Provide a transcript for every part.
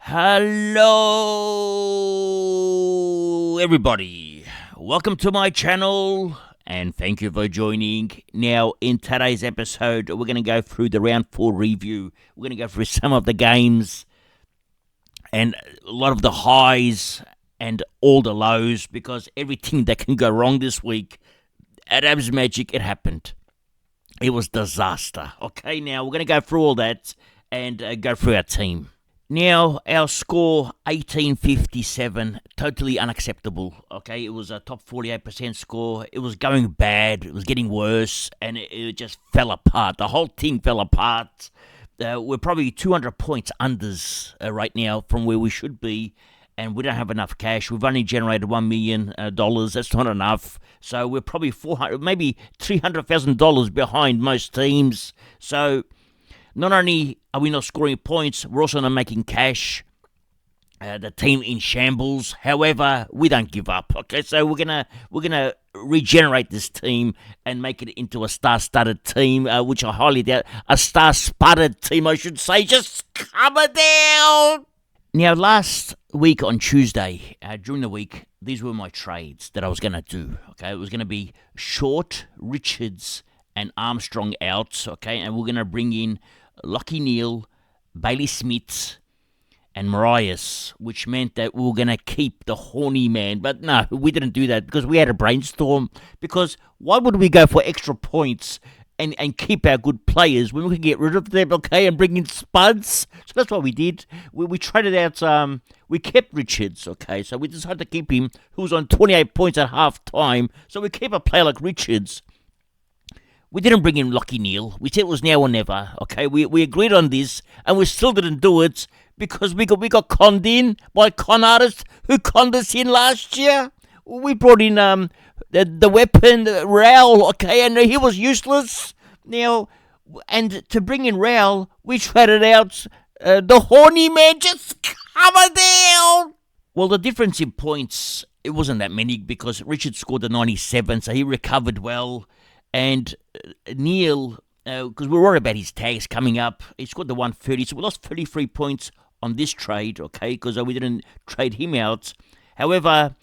Hello, everybody. Welcome to my channel, and thank you for joining. Now, in today's episode, we're going to go through the Round 4 review. We're going to go through some of the games and a lot of the highs and all the lows, because everything that can go wrong this week at absmagic, it happened. It was disaster. Okay, now we're going to go through all that and go through our team. Now, our score, 1857, totally unacceptable, okay? It was a top 48% score. It was going bad. It was getting worse, and it just fell apart. The whole thing fell apart. We're probably 200 points unders right now from where we should be, and we don't have enough cash. We've only generated $1 million. That's not enough. So we're probably maybe $300,000 behind most teams. So not only are we not scoring points, we're also not making cash. The team in shambles. However, we don't give up. Okay, so we're gonna regenerate this team and make it into a star-studded team, which I highly doubt. A star-spudded team, I should say. Just coming down. Now, last week on Tuesday, during the week, these were my trades that I was gonna do. Okay, it was gonna be Short, Richards, and Armstrong out. Okay, and we're gonna bring in Lachie Neale, Bailey Smith, and Marias, which meant that we were going to keep the horny man. But no, we didn't do that because we had a brainstorm. Because why would we go for extra points and keep our good players when we could get rid of them, okay, and bring in Spuds? So that's what we did. We traded out, we kept Richards, okay, so we decided to keep him, who was on 28 points at half time. So we keep a player like Richards. We didn't bring in Lachie Neale. We said it was now or never. Okay, we agreed on this, and we still didn't do it because we got conned in by con artists who conned us in last year. We brought in the weapon Raul, okay, and he was useless. Now, and to bring in Raul, we traded out the horny man. Just coming down. Well, the difference in points, it wasn't that many because Richard scored the 97, so he recovered well. And Neale, because we're worried about his tags coming up, he scored the 130, so we lost 33 points on this trade, okay, because we didn't trade him out. However,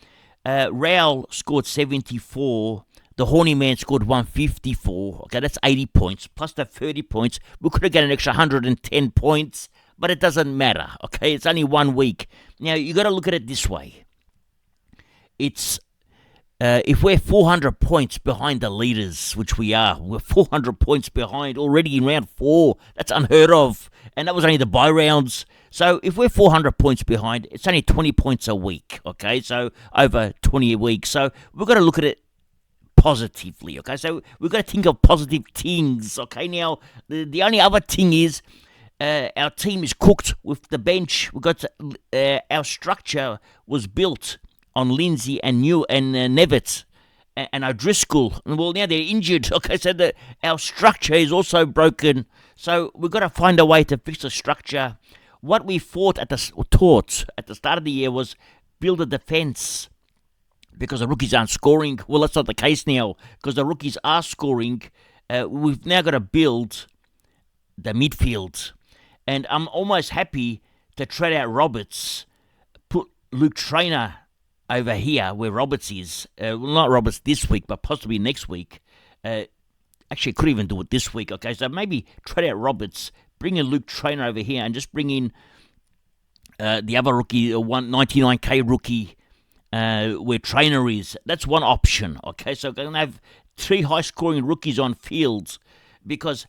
Raul scored 74, the horny man scored 154, okay, that's 80 points, plus the 30 points. We could have got an extra 110 points, but it doesn't matter, okay, it's only 1 week. Now, you got to look at it this way. It's if we're 400 points behind the leaders, which we are, we're 400 points behind already in round 4. That's unheard of. And that was only the bye rounds. So if we're 400 points behind, it's only 20 points a week, okay? So over 20 a week. So we've got to look at it positively, okay? So we've got to think of positive things, okay? Now, the only other thing is our team is cooked with the bench. We've got our structure was built on Lindsay and Nevitt and O'Driscoll. Well, now they're injured. Okay, so our structure is also broken. So we've got to find a way to fix the structure. What we taught at the start of the year was build a defence because the rookies aren't scoring. Well, that's not the case now because the rookies are scoring. We've now got to build the midfield. And I'm almost happy to trade out Roberts, put Luke Traynor over here where Roberts is. Well, not Roberts this week, but possibly next week. Actually, could even do it this week. Okay, so maybe trade out Roberts, bring in Luke Traynor over here, and just bring in the other rookie, 99k rookie, where Traynor is. That's one option. Okay, so I'm going to have 3 high-scoring rookies on fields because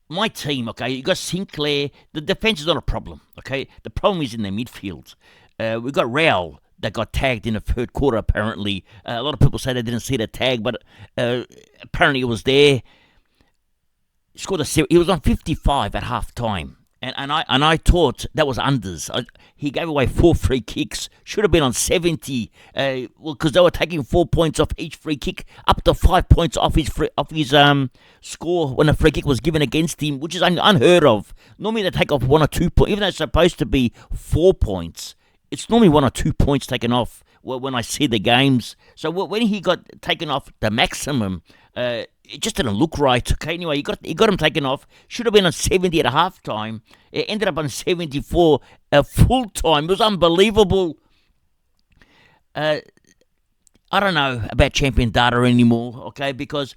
my team, okay, you got Sinclair. The defense is not a problem. Okay, the problem is in the midfield. We've got Raul that got tagged in the third quarter, apparently. A lot of people say they didn't see the tag, but apparently it was there. He was on 55 at half time. And I thought that was unders. He gave away 4 free kicks. Should have been on 70. Because they were taking 4 points off each free kick, up to 5 points off his score when a free kick was given against him, which is unheard of. Normally they take off 1 or 2 points, even though it's supposed to be 4 points. It's normally 1 or 2 points taken off when I see the games. So when he got taken off the maximum, it just didn't look right. Okay, anyway, he got him taken off. Should have been on 70 at half time. It ended up on 74 full time. It was unbelievable. I don't know about champion data anymore, okay, because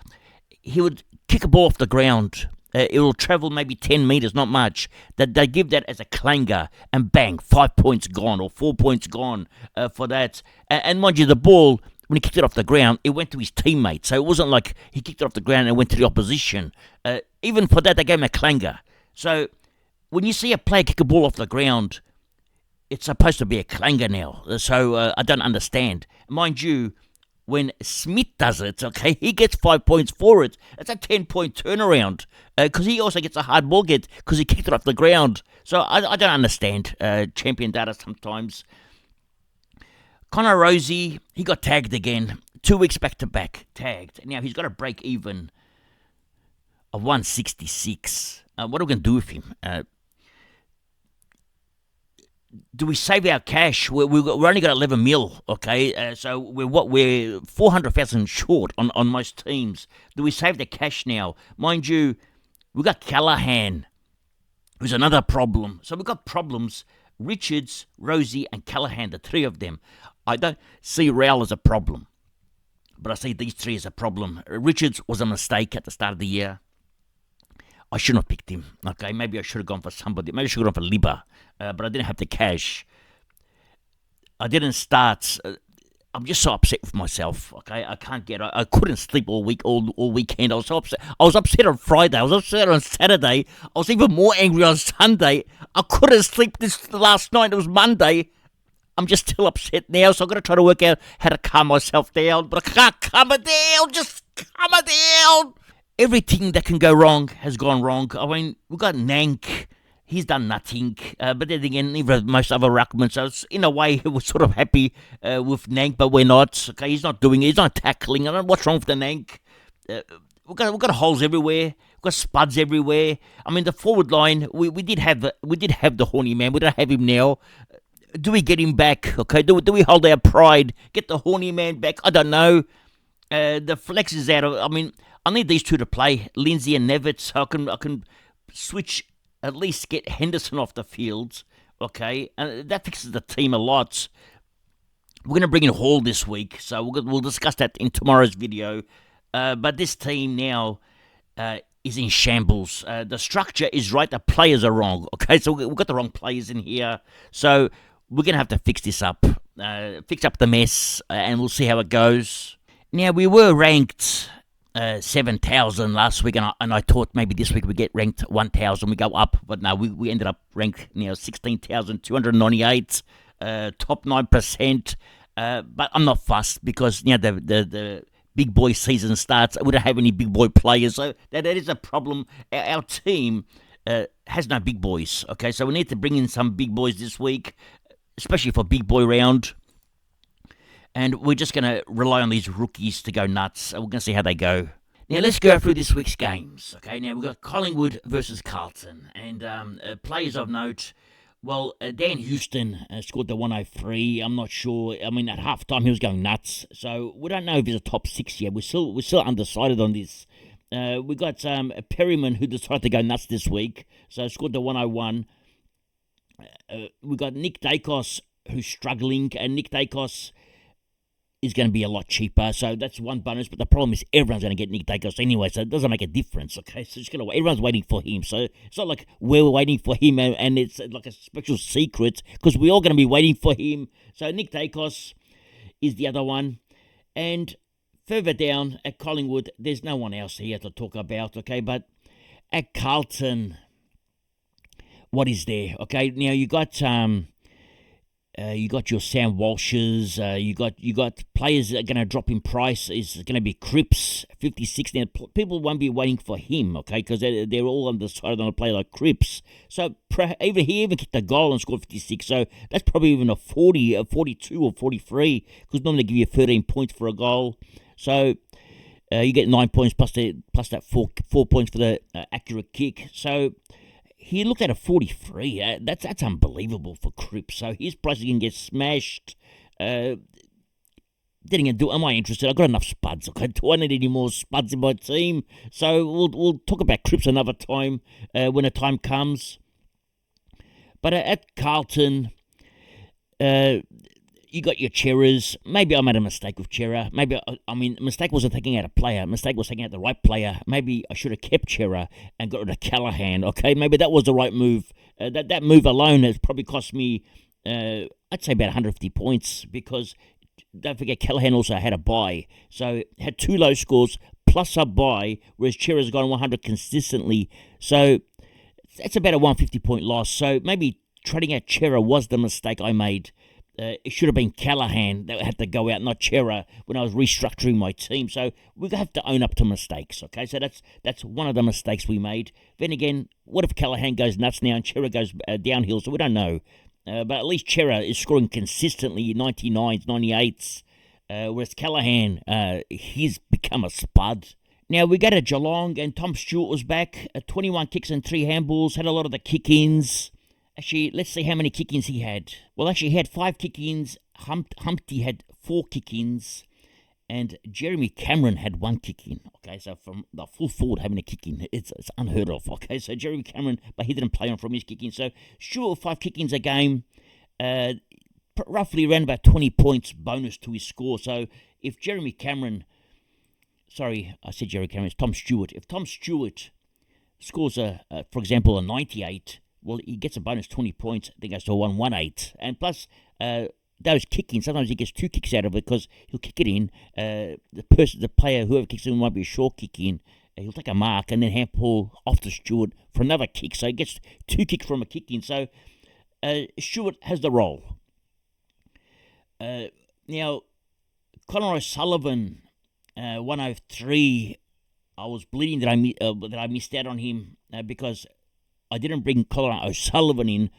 he would kick a ball off the ground. It will travel maybe 10 metres, not much. They give that as a clanger, and bang, 5 points gone or 4 points gone for that. And mind you, the ball, when he kicked it off the ground, it went to his teammate. So it wasn't like he kicked it off the ground and went to the opposition. Even for that, they gave him a clanger. So when you see a player kick a ball off the ground, it's supposed to be a clanger now. So I don't understand. Mind you, when Smith does it, okay, he gets 5 points for it. It's a 10-point turnaround because he also gets a hard ball get because he kicked it off the ground. So I don't understand champion data sometimes. Connor Rosie, he got tagged again. 2 weeks back-to-back tagged. Now he's got a break even of 166. What are we going to do with him? Do we save our cash? We're only got 11 mil, okay? So we're 400,000 short on most teams. Do we save the cash now? Mind you, we got Callahan, who's another problem. So we've got problems. Richards, Rosie, and Callahan, the 3 of them. I don't see Raul as a problem, but I see these 3 as a problem. Richards was a mistake at the start of the year. I shouldn't have picked him. Okay, maybe I should have gone for somebody. Maybe I should have gone for Libba, but I didn't have the cash. I didn't start. I'm just so upset with myself. Okay, I can't get. I couldn't sleep all weekend. I was so upset. I was upset on Friday. I was upset on Saturday. I was even more angry on Sunday. I couldn't sleep this last night. It was Monday. I'm just still upset now, so I've got to try to work out how to calm myself down. But I can't calm it down. Just calm it down. Everything that can go wrong has gone wrong. I mean, we've got Nank. He's done nothing. But then again, even most other ruckmen. So it's, in a way, we're sort of happy with Nank, but we're not. Okay, he's not doing it. He's not tackling. I don't know what's wrong with the Nank. We've got holes everywhere. We've got Spuds everywhere. I mean, the forward line, we did have the horny man. We don't have him now. Do we get him back? Okay, do we hold our pride? Get the horny man back? I don't know. The flex is out of. I mean, I need these 2 to play, Lindsay and Nevitt, so I can switch, at least get Henderson off the field, okay? And that fixes the team a lot. We're going to bring in Hall this week, so we'll discuss that in tomorrow's video. But this team now is in shambles. The structure is right, the players are wrong, okay? So we've got the wrong players in here, so we're going to have to fix this up, fix up the mess, and we'll see how it goes. Now, we were ranked 7,000 last week, and I thought maybe this week we get ranked 1,000, we go up, but no, we ended up ranked 16,298, top 9%, but I'm not fussed because the big boy season starts. We don't have any big boy players, so that is a problem. Our team has no big boys, okay, so we need to bring in some big boys this week, especially for big boy round. And we're just going to rely on these rookies to go nuts. We're going to see how they go. Now, let's go through this week's games. Okay, now we've got Collingwood versus Carlton. And players of note, well, Dan Houston scored the 103. I'm not sure. I mean, at halftime, he was going nuts. So we don't know if he's a top 6 yet. We're still undecided on this. We got Perryman, who decided to go nuts this week. So scored the 101. We got Nick Dacos, who's struggling. And Nick Dacos is going to be a lot cheaper, so that's one bonus, but the problem is everyone's going to get Nick Dacos anyway, so it doesn't make a difference, okay? So just everyone's waiting for him, so it's not like we're waiting for him and it's like a special secret, because we're all going to be waiting for him. So Nick Dacos is the other one, and further down at Collingwood, there's no one else here to talk about, okay? But at Carlton, what is there, okay? Now you got your Sam Walshes. You got players that are going to drop in price. Is going to be Cripps, 56. Now people won't be waiting for him, okay? Because they're all undecided on a player like Cripps. So he even kicked a goal and scored 56. So that's probably even a 40, a 42 or 43. Because normally they give you 13 points for a goal. So you get 9 points plus that 4 points for the accurate kick. So he looked at a 43. That's unbelievable for Cripps. So his price is going to get smashed. Am I interested? I've got enough Spuds. Okay, do I need any more Spuds in my team? So we'll talk about Cripps another time when the time comes. But at Carlton, you got your Cherras. Maybe I made a mistake with Cherra. Maybe, mistake wasn't taking out a player. Mistake was taking out the right player. Maybe I should have kept Cherra and got rid of Callaghan. Okay, maybe that was the right move. That move alone has probably cost me, I'd say about 150 points, because don't forget Callaghan also had a bye. So had 2 low scores plus a bye, whereas Cherra's gone 100 consistently. So that's about a 150 point loss. So maybe trading out Cherra was the mistake I made. It should have been Callaghan that had to go out, not Cherra, when I was restructuring my team. So we have to own up to mistakes, okay? So that's one of the mistakes we made. Then again, what if Callaghan goes nuts now and Cherra goes downhill? So we don't know. But at least Cherra is scoring consistently 99s, 98s, whereas Callaghan, he's become a spud. Now, we go to Geelong, and Tom Stewart was back, 21 kicks and 3 handballs, had a lot of the kick-ins. Actually, let's see how many kick-ins he had. Well, actually, he had 5 kick-ins, Humpty had 4 kick-ins, and Jeremy Cameron had 1 kick-in. Okay, so from the full forward having a kick-in, it's unheard of. Okay, so Jeremy Cameron, but he didn't play on from his kick-in. So, sure, 5 kick-ins a game, roughly around about 20 points bonus to his score. So, if Jeremy Cameron... Sorry, I said Jeremy Cameron, it's Tom Stewart. If Tom Stewart scores, for example, a 98... well, he gets a bonus 20 points. I think goes to a 118. And plus, those kick-ins, sometimes he gets 2 kicks out of it because he'll kick it in. The player, whoever kicks in, might be a short kick in. He'll take a mark and then handball off to Stewart for another kick. So he gets 2 kicks from a kick-in. So Stewart has the role. Now, Conor O'Sullivan, 103. I was bleeding that I missed out on him because I didn't bring Conor O'Sullivan in,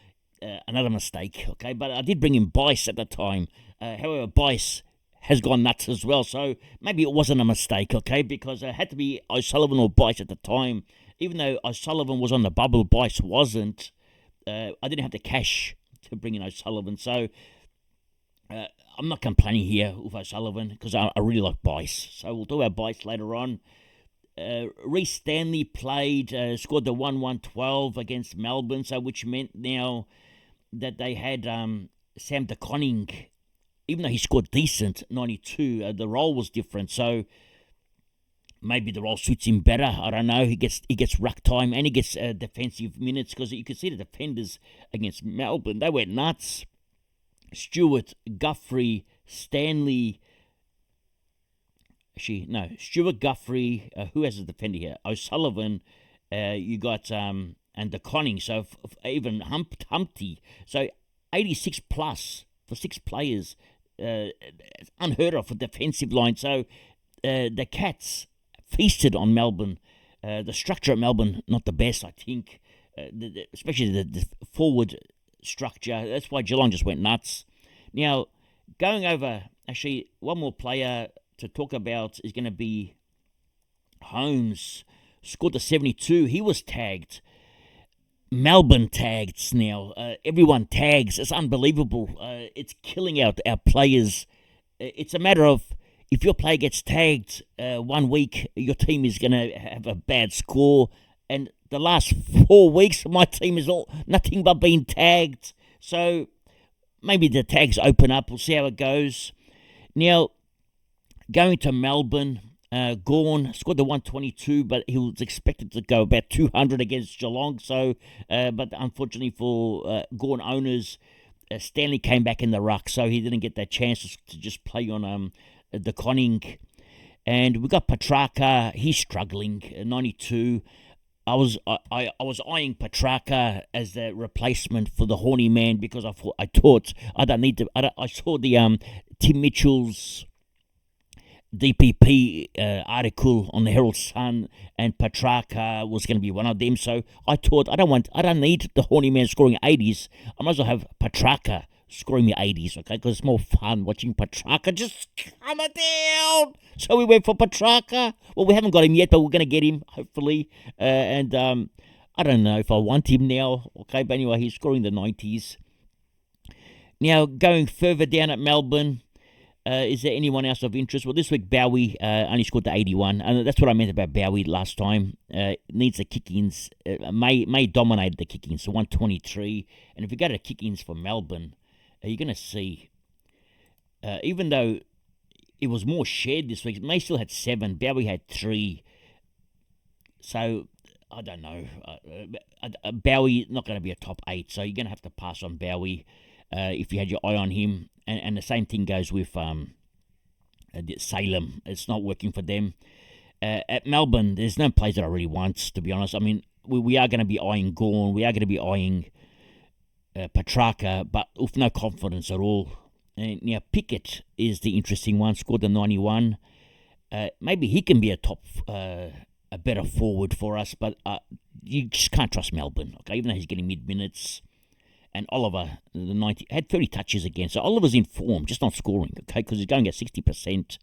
another mistake, okay? But I did bring in Bice at the time. However, Bice has gone nuts as well, so maybe it wasn't a mistake, okay? Because it had to be O'Sullivan or Bice at the time. Even though O'Sullivan was on the bubble, Bice wasn't. I didn't have the cash to bring in O'Sullivan, so I'm not complaining here with O'Sullivan because I really like Bice. So we'll talk about Bice later on. Reece Stanley played, scored the 1-1-12 against Melbourne, so which meant now that they had Sam De Koning, even though he scored decent, 92, the role was different, so maybe the role suits him better. I don't know. He gets ruck time and he gets defensive minutes because you could see the defenders against Melbourne, they went nuts. Stewart, Guthrie, Stanley... Stuart Guthrie, who has a defender here? O'Sullivan, you got, and De Koning, so even Humpty. So 86 plus for 6 players. It's unheard of for defensive line. So the Cats feasted on Melbourne. The structure at Melbourne, not the best, I think, especially the forward structure. That's why Geelong just went nuts. Now, going over, actually, one more player to talk about is going to be Holmes. Scored the 72. He was tagged. Melbourne tagged now. Everyone tags. It's unbelievable. It's killing out our players. It's a matter of if your player gets tagged 1 week, your team is going to have a bad score. And the last 4 weeks, my team is all nothing but being tagged. So maybe the tags open up. We'll see how it goes. Now, going to Melbourne, Gawn scored the 122, but he was expected to go about 200 against Geelong. So, but unfortunately for Gawn owners, Stanley came back in the ruck, so he didn't get that chance to just play on De Koning. And we got Petrarca. He's struggling, 92. I was eyeing Petrarca as the replacement for the horny man because I thought I don't need to. I saw the Tim Mitchell's DPP article on the Herald Sun, and Petrarca was going to be one of them. So I thought I don't need the horny man scoring 80s. I might as well have Petrarca scoring the 80s, okay? Because it's more fun watching Petrarca just coming down. So we went for Petrarca. Well, we haven't got him yet, but we're going to get him hopefully. And I don't know if I want him now, okay? But anyway, he's scoring the 90s. Now going further down at Melbourne. Is there anyone else of interest? Well, this week Bowie only scored the 81, and that's what I meant about Bowie last time. Needs the kick-ins. May dominated the kick-ins, so 123. And if you go to kick-ins for Melbourne, you're going to see, even though it was more shared this week, May still had 7, Bowie had 3. So, I don't know. Bowie not going to be a top 8, so you're going to have to pass on Bowie if you had your eye on him. And the same thing goes with Salem. It's not working for them. At Melbourne, there's no plays that I really want, to be honest. I mean, we are going to be eyeing Gawn. We are going to be eyeing Petrarca, but with no confidence at all. And now, Pickett is the interesting one. Scored the 91. Maybe he can be a better forward for us, but you just can't trust Melbourne, okay? Even though he's getting mid-minutes. And Oliver, the 90, had 30 touches again. So Oliver's in form, just not scoring, okay, because he's going at 60%,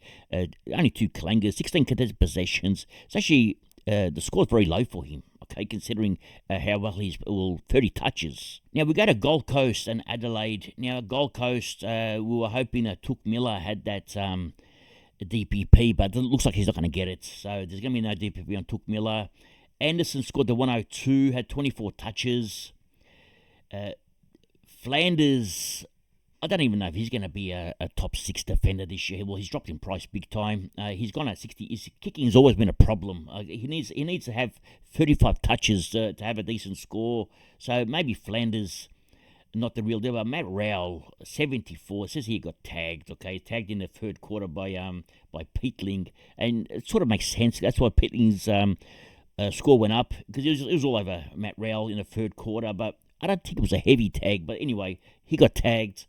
only 2 clangers, 16 contested possessions. It's actually, the score's very low for him, okay, considering how well 30 touches. Now, we go to Gold Coast and Adelaide. Now, Gold Coast, we were hoping that Took Miller had that DPP, but it looks like he's not going to get it. So there's going to be no DPP on Took Miller. Anderson scored the 102, had 24 touches. Flanders, I don't even know if he's going to be a top 6 defender this year. Well, he's dropped in price big time. He's gone at 60. His kicking has always been a problem. He needs to have 35 touches to have a decent score. So maybe Flanders, not the real deal. But Matt Rowell, 74, says he got tagged. Okay, tagged in the third quarter by Peatling, and it sort of makes sense. That's why Peatling's score went up, because it was all over Matt Rowell in the third quarter, but I don't think it was a heavy tag, but anyway, he got tagged.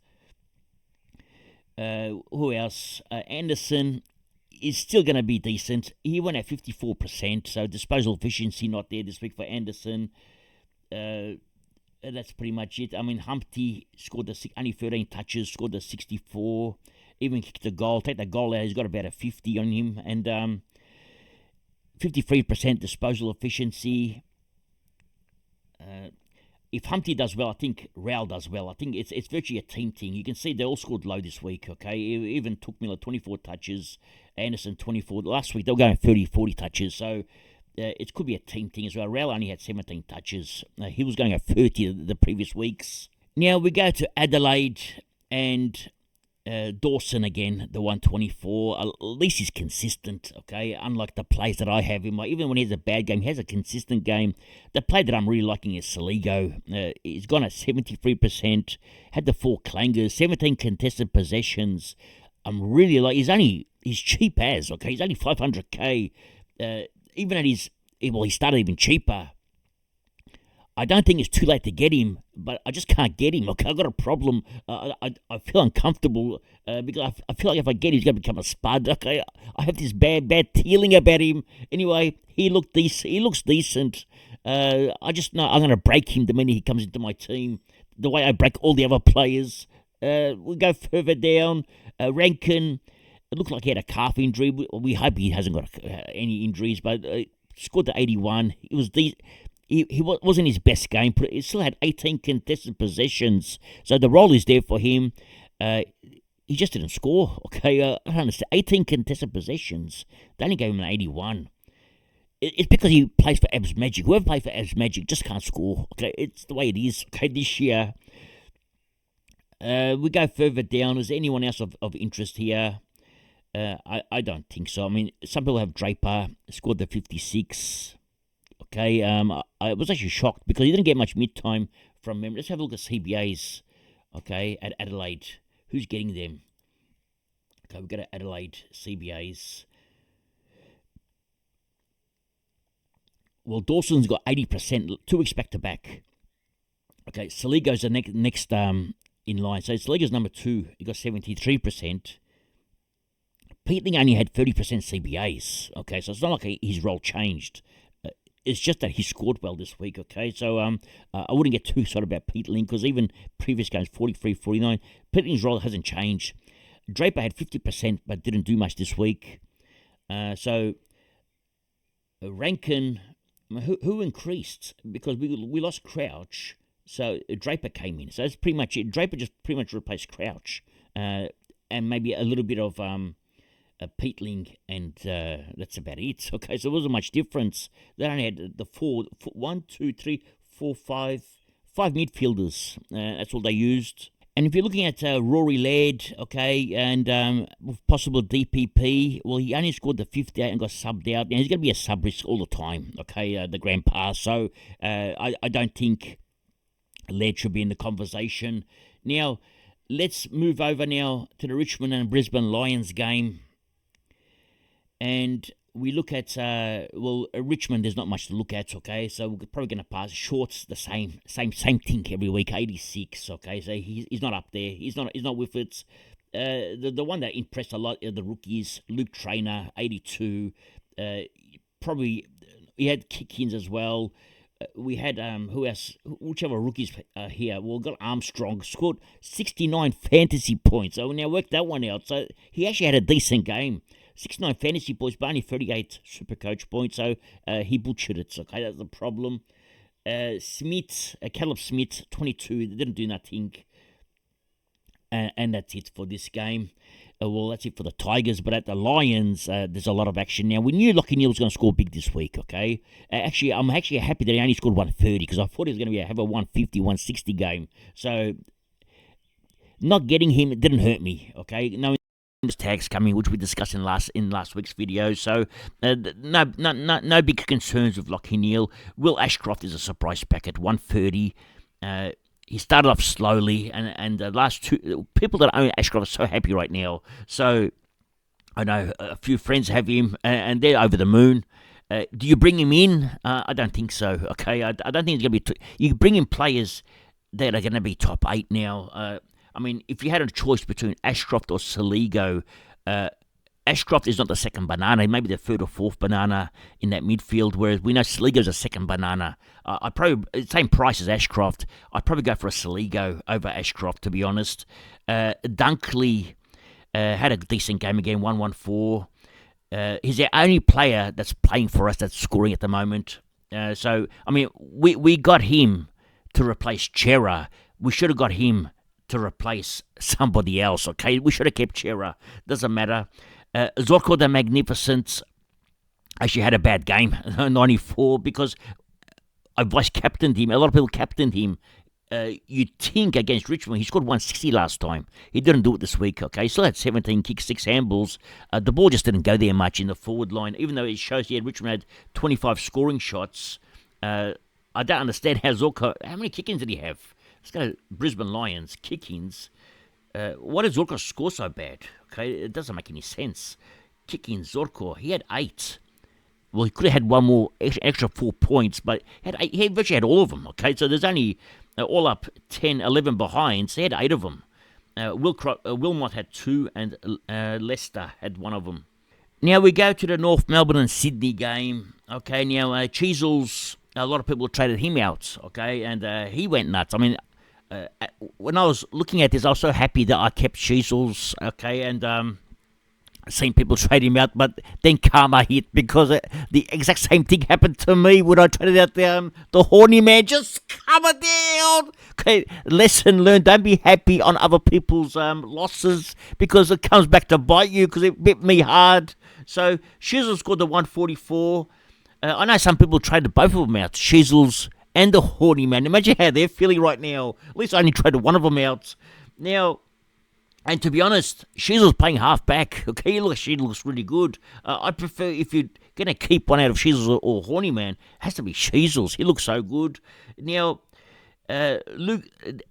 Who else? Anderson is still going to be decent. He went at 54%, so disposal efficiency not there this week for Anderson. That's pretty much it. I mean, Humpty scored only 13 touches, scored the 64, even kicked the goal. Take the goal out, he's got about a 50 on him, and 53% disposal efficiency. If Humpty does well, I think Rowell does well. I think it's virtually a team thing. You can see they all scored low this week, okay? Even Took Miller, 24 touches. Anderson, 24. Last week, they were going 30, 40 touches. So it could be a team thing as well. Rowell only had 17 touches. He was going at 30 the previous weeks. Now we go to Adelaide and Dawson again, the 124. At least he's consistent, okay? Unlike the plays that I have him. Even when he has a bad game, he has a consistent game. The play that I'm really liking is Saligo. He's gone at 73%, had the 4 clangers, 17 contested possessions. I'm really like, he's cheap as, okay? He's only 500k. Even at he started even cheaper. I don't think it's too late to get him, but I just can't get him. Okay, I've got a problem. I feel uncomfortable because I feel like if I get him, he's going to become a Spud. Okay, I have this bad feeling about him. Anyway, he looks decent. I just know I'm going to break him the minute he comes into my team, the way I break all the other players. We'll go further down. Rankin, it looked like he had a calf injury. We hope he hasn't got any injuries, but scored the 81. It was He wasn't his best game, but he still had 18 contested possessions. So the role is there for him. He just didn't score. Okay, I don't understand. 18 contested possessions. They only gave him an 81. It's because he plays for absmagic. Whoever plays for absmagic just can't score. Okay, it's the way it is. Okay, this year. We go further down. Is there anyone else of interest here? I don't think so. I mean, some people have Draper, scored the 56. Okay, I was actually shocked because he didn't get much mid-time from him. Let's have a look at CBAs, okay, at Adelaide. Who's getting them? Okay, we've got Adelaide CBAs. Well, Dawson's got 80%, 2 weeks back to back. Okay, Saligo's the next in line. So Saligo's number 2. He got 73%. Peatling only had 30% CBAs. Okay, so it's not like his role changed. It's just that he scored well this week, okay? So I wouldn't get too excited about Peatling because even previous games, 43, 49, Peatling's role hasn't changed. Draper had 50% but didn't do much this week. So Rankin, who increased? Because we lost Crouch, so Draper came in. So that's pretty much it. Draper just pretty much replaced Crouch. and maybe a little bit of a Peatling, and that's about it. Okay, so there wasn't much difference. They only had the five midfielders. That's all they used. And if you're looking at Rory Laird, okay, and possible DPP, well, he only scored the 58 and got subbed out. Now, he's going to be a sub risk all the time, okay, the grandpa. So I don't think Laird should be in the conversation. Now, let's move over now to the Richmond and Brisbane Lions game. And we look at, Richmond, there's not much to look at, okay? So we're probably going to pass. Shorts, the same thing every week, 86, okay? So he's not up there. He's not with it. The one that impressed a lot are the rookies. Luke Traynor, 82. Probably, he had kick-ins as well. We had, who else? Whichever rookies here. Well, got Armstrong, scored 69 fantasy points. So now work that one out. So he actually had a decent game. 69 fantasy points, but only 38 Supercoach points, so he butchered it. Okay, that's the problem. Caleb Smith, 22, didn't do nothing. And that's it for this game. That's it for the Tigers, but at the Lions, there's a lot of action now. We knew Lachie Neale was going to score big this week, okay? I'm actually happy that he only scored 130, because I thought he was going to have a 150, 160 game. So, not getting him, it didn't hurt me, okay? No tags coming, which we discussed in last week's video. So no big concerns with Lachie Neale. Will Ashcroft is a surprise pack at 130. He started off slowly, and the last two people that own Ashcroft are so happy right now. So I know a few friends have him, and they're over the moon. Do you bring him in? I don't think so. Okay, I don't think it's going to be. You bring in players that are going to be top 8 now. I mean, if you had a choice between Ashcroft or Saligo, Ashcroft is not the second banana, maybe the third or fourth banana in that midfield, whereas we know Saligo's a second banana. I'd probably, same price as Ashcroft, I'd probably go for a Saligo over Ashcroft, to be honest. Dunkley had a decent game again, 114. He's the only player that's playing for us that's scoring at the moment. So, I mean, we got him to replace Chera. We should have got him to replace somebody else, okay? We should have kept Chera. Doesn't matter. Zorko the Magnificent actually had a bad game, 94, because I vice-captained him. A lot of people captained him. You'd think against Richmond, he scored 160 last time. He didn't do it this week, okay? He still had 17 kicks, 6 handballs. The ball just didn't go there much in the forward line, even though it shows Richmond had 25 scoring shots. I don't understand how Zorko... How many kick-ins did he have? Let's go to Brisbane Lions, kick-ins. Why did Zorko score so bad? Okay, it doesn't make any sense. Kick-ins, Zorko, he had 8. Well, he could have had one more extra 4 points, but he virtually had all of them, okay? So there's only all up 10, 11 behind, so he had 8 of them. Wilmot had 2, and Leicester had 1 of them. Now we go to the North Melbourne and Sydney game. Okay, now Cheezels, a lot of people traded him out, okay, and he went nuts. I mean, when I was looking at this, I was so happy that I kept Cheezels, okay, and seen people trade him out, but then karma hit, because the exact same thing happened to me when I traded out the horny man. Just calm it down. Okay, lesson learned. Don't be happy on other people's losses, because it comes back to bite you, because it bit me hard. So Shizzle scored the 144. I know some people traded both of them out, Shizzles and the horny man. Imagine how they're feeling right now. At least I only traded one of them out. Now, and to be honest, Shizzle's playing half back. Okay, she looks really good. I prefer, if you're going to keep one out of Shizzles or Horny Man, it has to be Shizzles. He looks so good. Now, Luke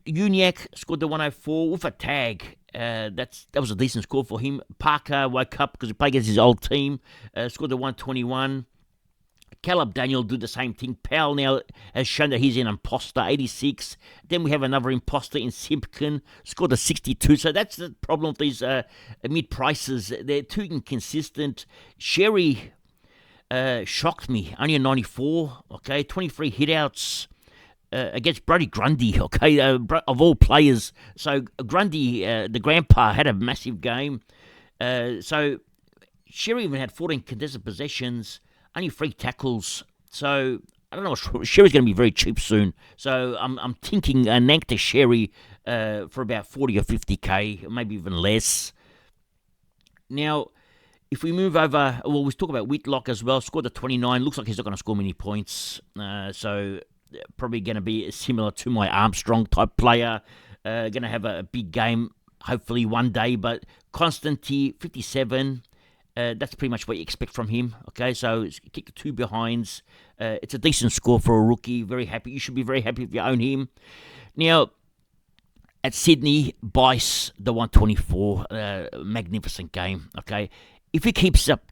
Uniac scored the 104 with a tag. That was a decent score for him. Parker woke up because he played against his old team. Scored the 121. Caleb Daniel did the same thing. Powell now has shown that he's an imposter, 86. Then we have another imposter in Simpkin, scored a 62. So that's the problem with these mid-prices. They're too inconsistent. Sherry shocked me, only a 94, okay, 23 hitouts against Brody Grundy, okay, of all players. So Grundy, the grandpa, had a massive game. So Sherry even had 14 contested possessions, only 3 tackles. So I don't know. Sherry's going to be very cheap soon. So I'm thinking Nank to Sherry for about 40 or 50k, maybe even less. Now, if we move over, well, we talk about Whitlock as well. Scored the 29. Looks like he's not going to score many points. So probably going to be similar to my Armstrong type player. Going to have a big game, hopefully one day. But Constantine, 57. That's pretty much what you expect from him. Okay, so kick 2 behinds. It's a decent score for a rookie. Very happy. You should be very happy if you own him. Now, at Sydney, Bice, the 124. Magnificent game. Okay, if he keeps up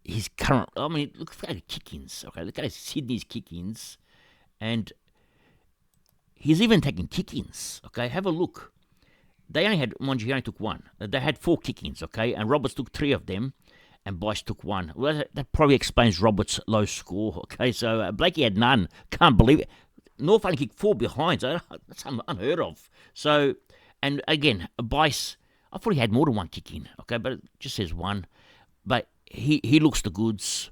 his current... I mean, look at his kick-ins. Okay, look at Sydney's kick-ins. And he's even taking kick-ins. Okay, have a look. They only had, mind you, he only took 1. They had 4 kick-ins, okay? And Roberts took 3 of them, and Bice took 1. Well, that probably explains Roberts' low score, okay? So Blakey had none. Can't believe it. North only kicked 4 behinds. That's unheard of. So, and again, Bice, I thought he had more than 1 kick-in, okay? But it just says 1. But he looks the goods.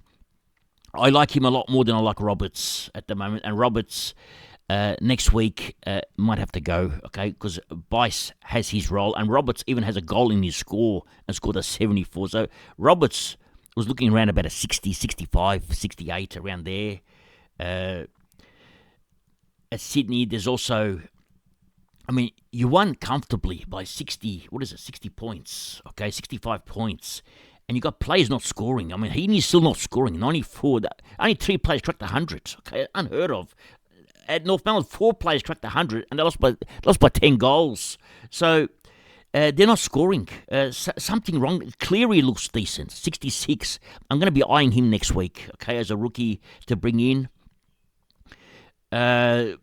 I like him a lot more than I like Roberts at the moment. And Roberts... next week might have to go, okay, because Bice has his role, and Roberts even has a goal in his score and scored a 74. So Roberts was looking around about a 60, 65, 68, around there. At Sydney, there's also, I mean, you won comfortably by 60 points, okay, 65 points. And you got players not scoring. I mean, Heaney's still not scoring, 94. Only 3 players cracked 100, okay, unheard of. At North Melbourne, 4 players cracked 100, and they lost by 10 goals. So they're not scoring. Something wrong. Cleary looks decent, 66. I'm going to be eyeing him next week, okay, as a rookie to bring in. The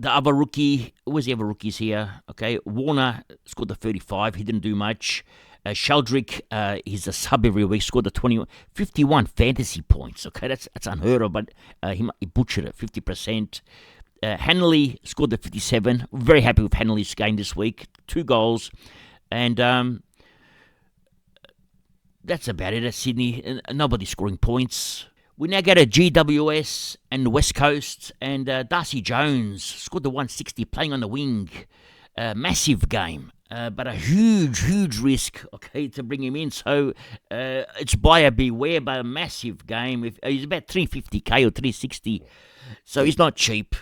other rookie, where's the other rookies here? Okay, Warner scored the 35. He didn't do much. Sheldrick, he's a sub every week, scored the 51 fantasy points. Okay, that's unheard of, but he butchered it, 50%. Hanley scored the 57. Very happy with Hanley's game this week. 2 goals. And that's about it at Sydney. Nobody's scoring points. We now go to GWS and West Coast, and Darcy Jones scored the 160 playing on the wing. Massive game. But a huge risk, okay, to bring him in. So it's buyer beware, but a massive game. He's about 350k or 360, so he's not cheap.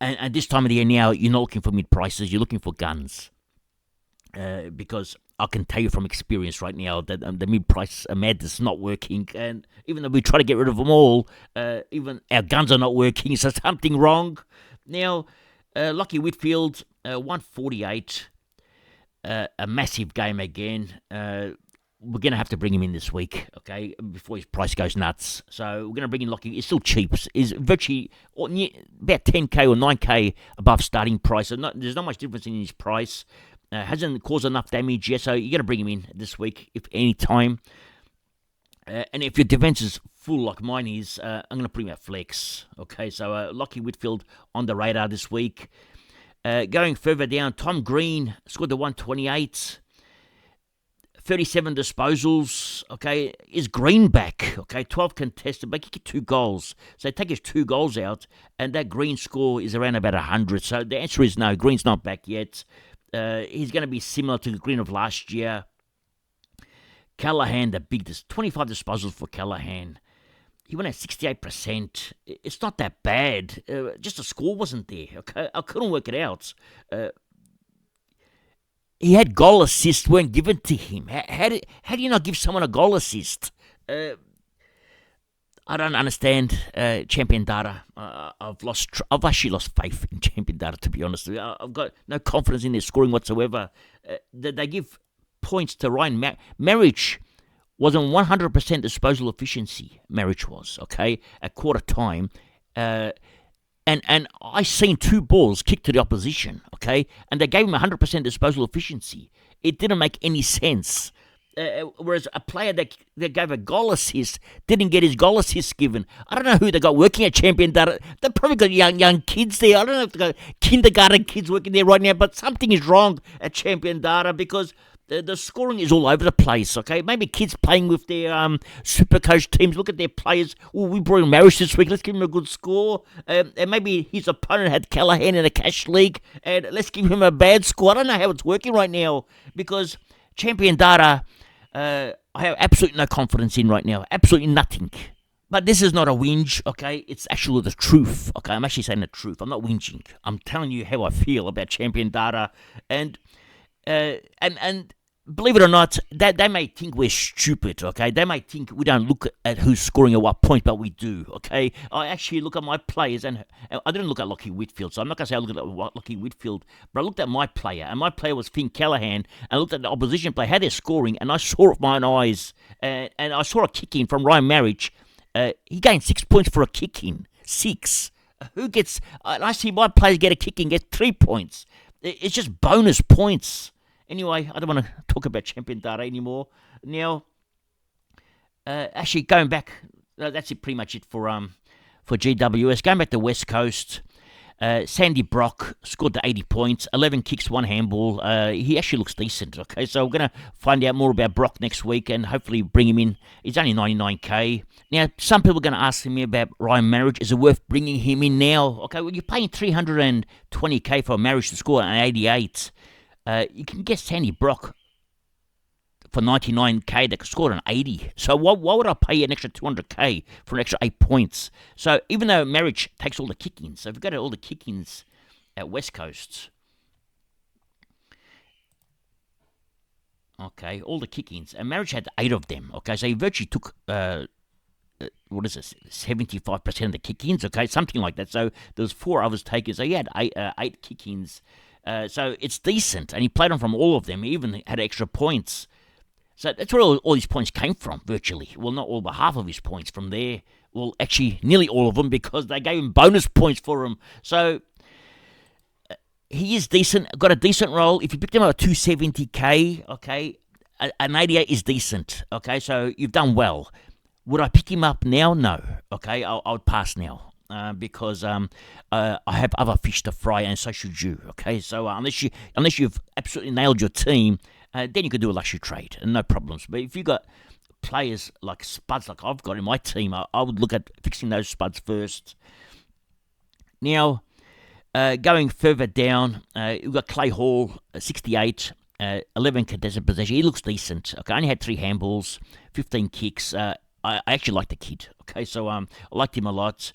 And this time of the year now, you're not looking for mid prices. You're looking for guns, because I can tell you from experience right now that the mid price madness is not working. And even though we try to get rid of them all, even our guns are not working. So something wrong. Now, Lucky Whitfield, 148. A massive game again. We're going to have to bring him in this week, okay, before his price goes nuts. So we're going to bring in Lockie. He's still cheap. He's virtually about 10k or 9k above starting price. So there's not much difference in his price. Hasn't caused enough damage yet, so you're going to bring him in this week, if any time. And if your defense is full like mine is, I'm going to put him at flex. Okay, so Lockie Whitfield on the radar this week. Going further down, Tom Green scored the 128, 37 disposals. Okay, is Green back? Okay, 12 contested, but he get 2 goals. So take his 2 goals out, and that Green score is around about 100. So the answer is no, Green's not back yet. He's going to be similar to the Green of last year. Callahan, the big 25 disposals for Callahan. He went at 68%. It's not that bad. Just the score wasn't there. Okay, I couldn't work it out. He had goal assists weren't given to him. How do you not give someone a goal assist? I don't understand Champion Data. I've actually lost faith in Champion Data, to be honest with you. I've got no confidence in their scoring whatsoever. They give points to Ryan Marriage. Was on 100% disposal efficiency. Marriage was, okay, at quarter time. And I seen 2 balls kicked to the opposition, okay, and they gave him 100% disposal efficiency. It didn't make any sense. Whereas a player that gave a goal assist didn't get his goal assist given. I don't know who they got working at Champion Data. They've probably got young kids there. I don't know if they got kindergarten kids working there right now, but something is wrong at Champion Data because the scoring is all over the place, okay? Maybe kids playing with their Supercoach teams. Look at their players. Oh, we brought in Marriage this week. Let's give him a good score. And maybe his opponent had Callahan in a cash league, and let's give him a bad score. I don't know how it's working right now because Champion Data, I have absolutely no confidence in right now. Absolutely nothing. But this is not a whinge, okay? It's actually the truth, okay? I'm actually saying the truth. I'm not whinging. I'm telling you how I feel about Champion Data. And believe it or not, they may think we're stupid, okay? They may think we don't look at who's scoring at what point, but we do, okay? I actually look at my players, and I didn't look at Lockie Whitfield, so I'm not going to say I looked at Lockie Whitfield, but I looked at my player, and my player was Finn Callahan, and I looked at the opposition player, how they're scoring, and I saw it with my own eyes, and I saw a kick-in from Ryan Marriage. He gained 6 points for a kick-in. 6. Who gets... I see my players get a kick-in, get 3 points. It's just bonus points. Anyway, I don't want to talk about Champion Data anymore. Now, actually, going back... that's pretty much it for GWS. Going back to West Coast... Sandy Brock scored the 80 points, 11 kicks, 1 handball. He actually looks decent, okay? So we're going to find out more about Brock next week and hopefully bring him in. He's only 99k. Now, some people are going to ask me about Ryan Marriage. Is it worth bringing him in now? Okay, well, you're paying 320k for Marriage to score an 88. You can get Sandy Brock for 99k that scored an 80. So why would I pay an extra 200k for an extra 8 points? So even though Marriage takes all the kick-ins, so if you go to all the kick-ins at West Coast, okay, all the kick-ins, and Marriage had 8 of them, okay, so he virtually took, 75% of the kick-ins, okay, something like that. So there was 4 others taken, so he had 8 kick-ins. So it's decent, and he played on from all of them. He even had extra points. So that's where all these points came from, virtually. Well, not all, but half of his points from there. Well, actually, nearly all of them, because they gave him bonus points for him. So he is decent, got a decent role. If you picked him up at 270k, okay, an 88 is decent, okay, so you've done well. Would I pick him up now? No, okay, I would pass now. Because I have other fish to fry, and so should you. Okay, so unless you've absolutely nailed your team, then you could do a luxury trade and no problems. But if you got players like Spuds, like I've got in my team, I would look at fixing those Spuds first. Now, going further down, you've got Clay Hall, 68, 11 contested possession. He looks decent. Okay, only had 3 handballs, 15 kicks. I actually like the kid. Okay, so I liked him a lot.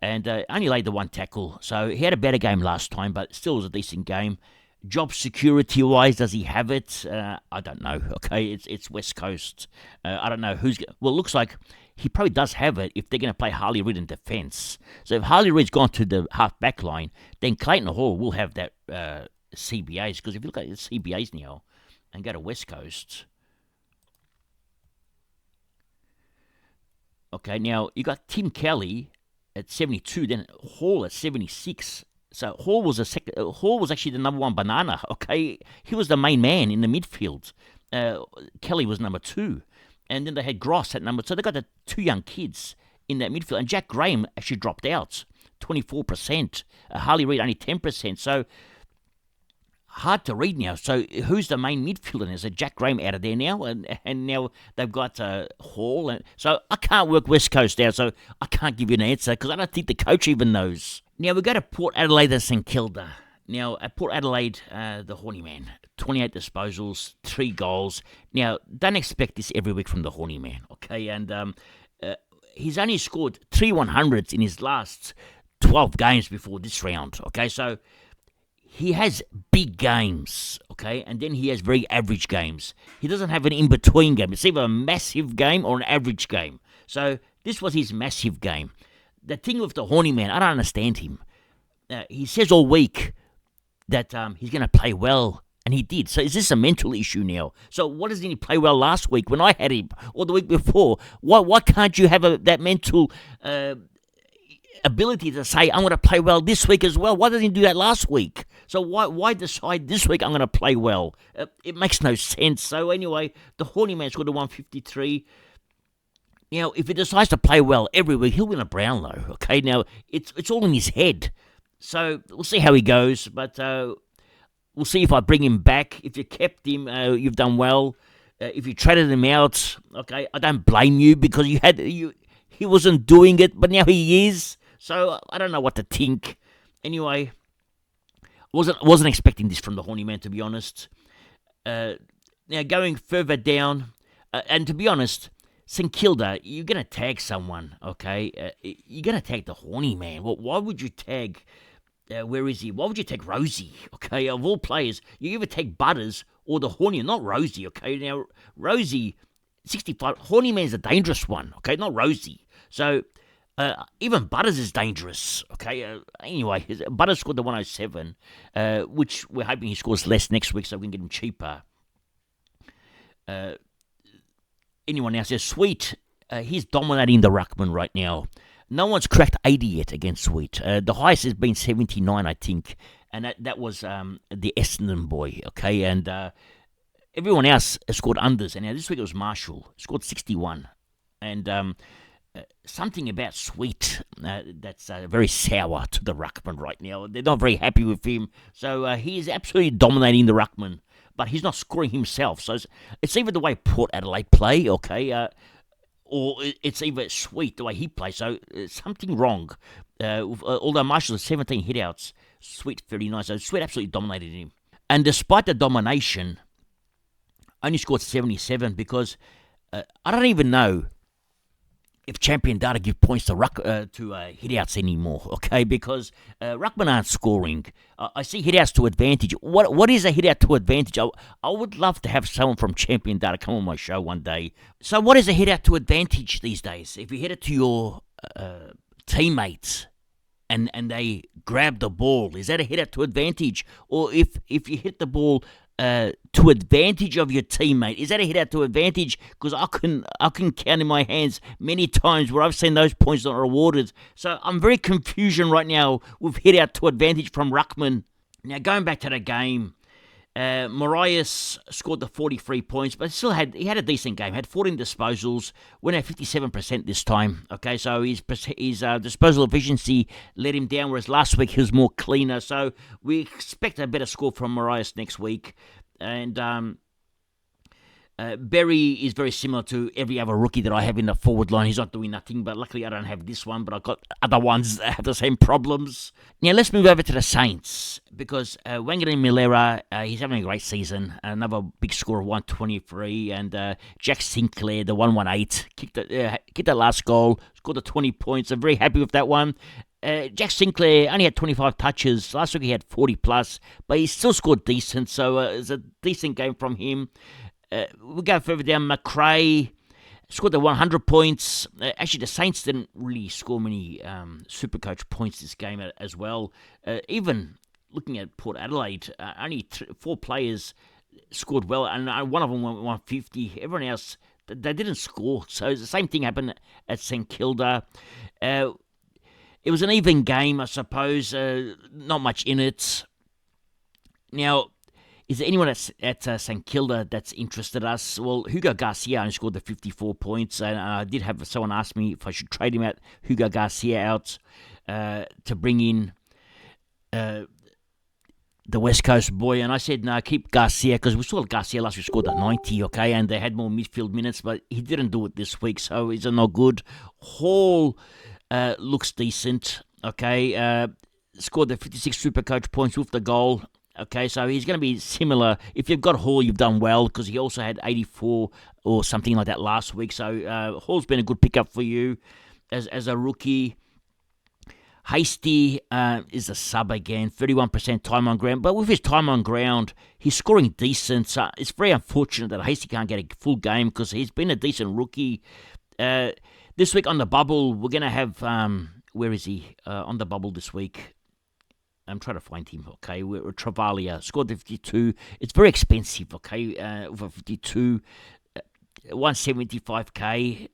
And only laid the 1 tackle. So he had a better game last time, but still was a decent game. Job security-wise, does he have it? I don't know. Okay, it's West Coast. I don't know who's... Well, it looks like he probably does have it if they're going to play Harley Reid in defence. So if Harley Reid's gone to the half-back line, then Clayton Hall will have that CBAs. Because if you look at the CBAs now and go to West Coast... Okay, now you got Tim Kelly at 72, then Hall at 76. So Hall was actually the number 1 banana. Okay, he was the main man in the midfield. Kelly was number 2, and then they had Gross at number. So they got the 2 young kids in that midfield, and Jack Graham actually dropped out, 24%. Harley Reid only 10%. So hard to read now. So who's the main midfielder? Is it Jack Graham out of there now? And now they've got Hall. And so I can't work West Coast out, so I can't give you an answer because I don't think the coach even knows. Now we go to Port Adelaide and St Kilda. Now at Port Adelaide, the Horny Man, 28 disposals, 3 goals. Now don't expect this every week from the Horny Man, okay? And he's only scored 3 100s in his last 12 games before this round, okay? So he has big games, okay, and then he has very average games. He doesn't have an in-between game. It's either a massive game or an average game. So this was his massive game. The thing with the Horny Man, I don't understand him. He says all week that he's going to play well, and he did. So is this a mental issue now? So why doesn't he play well last week when I had him, or the week before? Why can't you have that mental ability to say, I'm going to play well this week as well? Why doesn't he do that last week? So why decide this week I'm going to play well? It makes no sense. So anyway, the Horny Man scored a 153. Now, if he decides to play well every week, he'll win a Brownlow, okay? Now, it's all in his head. So we'll see how he goes, but we'll see if I bring him back. If you kept him, you've done well. If you traded him out, okay, I don't blame you because he wasn't doing it, but now he is. So I don't know what to think. Anyway, wasn't expecting this from the Horny Man, to be honest. Now, going further down, and to be honest, St Kilda, you're going to tag someone, okay? You're going to tag the horny man. Well, why would you tag, where is he? Why would you tag Rosie, okay? Of all players, you either tag Butters or the horny, not Rosie, okay? Now, Rosie, 65, horny man's a dangerous one, okay? Not Rosie. So, even Butters is dangerous, okay? Anyway, Butters scored the 107, which we're hoping he scores less next week so we can get him cheaper. Anyone else says Sweet, he's dominating the ruckman right now. No one's cracked 80 yet against Sweet. The highest has been 79, I think, and that was the Essendon boy, okay? And everyone else has scored unders, and now this week it was Marshall, scored 61. And something about Sweet that's very sour to the ruckman right now. They're not very happy with him, so he is absolutely dominating the ruckman. But he's not scoring himself. So it's either the way Port Adelaide play, okay, or it's either Sweet the way he plays. So something wrong. Although Marshall has 17 hitouts, Sweet 39. So Sweet absolutely dominated him. And despite the domination, only scored 77 because I don't even know if Champion Data give points to hitouts anymore, okay? Because ruckmen aren't scoring. I see hitouts to advantage. What is a hitout to advantage? I would love to have someone from Champion Data come on my show one day. So what is a hitout to advantage these days? If you hit it to your teammates and they grab the ball, is that a hitout to advantage? Or if you hit the ball to advantage of your teammate, is that a hit out to advantage? Because I can count in my hands many times where I've seen those points not rewarded. So I'm very confusion right now with hit out to advantage from ruckman. Now going back to the game, Marias scored the 43 points, but he had a decent game. Had 14 disposals, went at 57% this time. Okay, so his disposal efficiency let him down, whereas last week he was more cleaner. So we expect a better score from Marias next week. And Berry is very similar to every other rookie that I have in the forward line. He's not doing nothing, but luckily I don't have this one, but I've got other ones that have the same problems. Now let's move over to the Saints, because Wangan Milera, he's having a great season. Another big score of 123, and Jack Sinclair, the 118, kicked that last goal, scored the 20 points. I'm very happy with that one. Jack Sinclair only had 25 touches. Last week he had 40 plus, but he still scored decent, so it's a decent game from him. We'll go further down. McRae scored the 100 points. Actually, the Saints didn't really score many Supercoach points this game as well. Even looking at Port Adelaide, only 4 players scored well, and one of them went 150. Everyone else, they didn't score. So the same thing happened at St Kilda. It was an even game, I suppose. Not much in it. Now, is there anyone at St Kilda that's interested us? Well, Hugo Garcia only scored the 54 points, and I did have someone ask me if I should trade him out, Hugo Garcia out, to bring in the West Coast boy, and I said, no, keep Garcia, because we saw Garcia last week scored at 90, okay, and they had more midfield minutes, but he didn't do it this week, so he's not good. Hall looks decent, okay, scored the 56 Supercoach points with the goal. Okay, so he's going to be similar. If you've got Hall, you've done well, because he also had 84 or something like that last week. So Hall's been a good pickup for you as a rookie. Hasty is a sub again, 31% time on ground. But with his time on ground, he's scoring decent. So it's very unfortunate that Hasty can't get a full game, because he's been a decent rookie. This week on the bubble, we're going to have, where is he? On the bubble this week. I'm trying to find him, okay. Travalia scored the 52. It's very expensive, okay, over 52. 175k.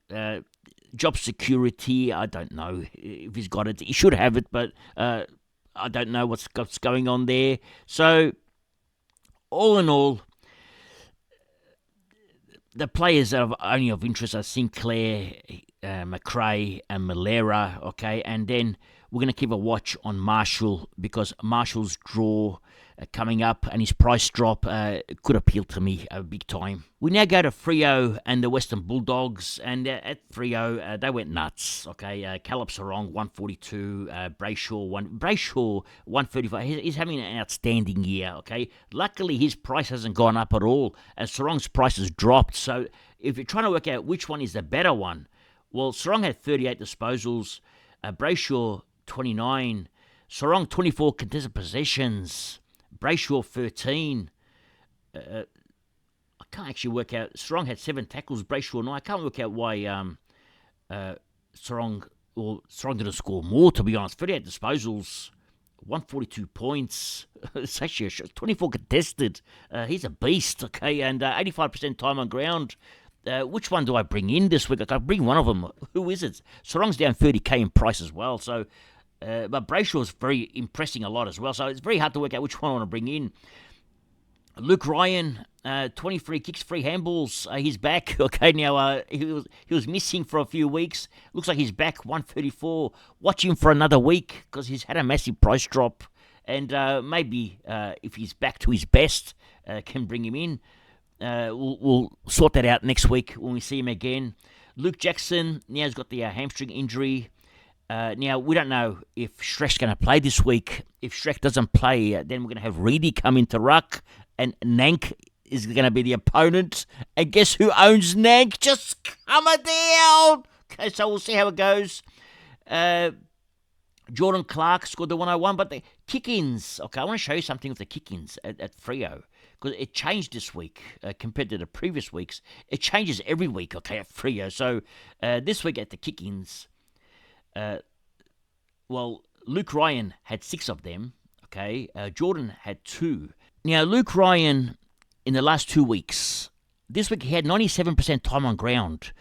Job security, I don't know if he's got it. He should have it, but I don't know what's going on there. So, all in all, the players that are only of interest are Sinclair, McRae, and Milera, okay, and then we're going to keep a watch on Marshall, because Marshall's draw coming up, and his price drop could appeal to me big time. We now go to Freo and the Western Bulldogs, and at Freo, they went nuts. Okay, Caleb Sarong 142, Brayshaw 135. He's having an outstanding year. Okay, luckily his price hasn't gone up at all, and Sarong's price has dropped. So if you're trying to work out which one is the better one, well, Sarong had 38 disposals, Brayshaw 29, Sarong 24 contested possessions, Brayshaw 13. I can't actually work out. Sarong had 7 tackles, Brayshaw 9. I can't work out why Sarong didn't score more, to be honest. 38 disposals, 142 points. It's actually 24 contested. He's a beast, okay, and 85% time on ground. Which one do I bring in this week? I can bring one of them. Who is it? Sarong's down 30k in price as well. So, but Brayshaw's very impressing a lot as well. So it's very hard to work out which one I want to bring in. Luke Ryan, 23 kicks, 3 handballs. He's back. Okay, now he was missing for a few weeks. Looks like he's back. 134. Watch him for another week because he's had a massive price drop. And maybe if he's back to his best, can bring him in. We'll sort that out next week when we see him again. Luke Jackson now has got the hamstring injury. Now, we don't know if Shrek's going to play this week. If Shrek doesn't play, then we're going to have Reedy come into ruck, and Nank is going to be the opponent. And guess who owns Nank? Just come down. Okay, so we'll see how it goes. Jordan Clark scored the 101, but the kick-ins. Okay, I want to show you something with the kick-ins at Freo, because it changed this week compared to the previous weeks. It changes every week, okay, at Freo. So this week at the kick-ins, Luke Ryan had 6 of them, okay. Jordan had 2. Now, Luke Ryan, in the last 2 weeks, this week he had 97% time on ground,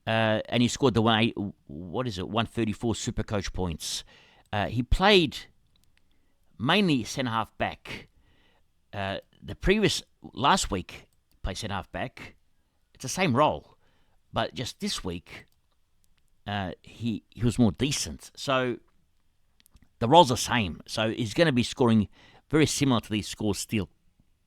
and he scored the 134 Supercoach points. He played mainly centre-half back. Last week, played centre-half back. It's the same role, but just this week, he was more decent. So the roles are the same. So he's going to be scoring very similar to these scores still.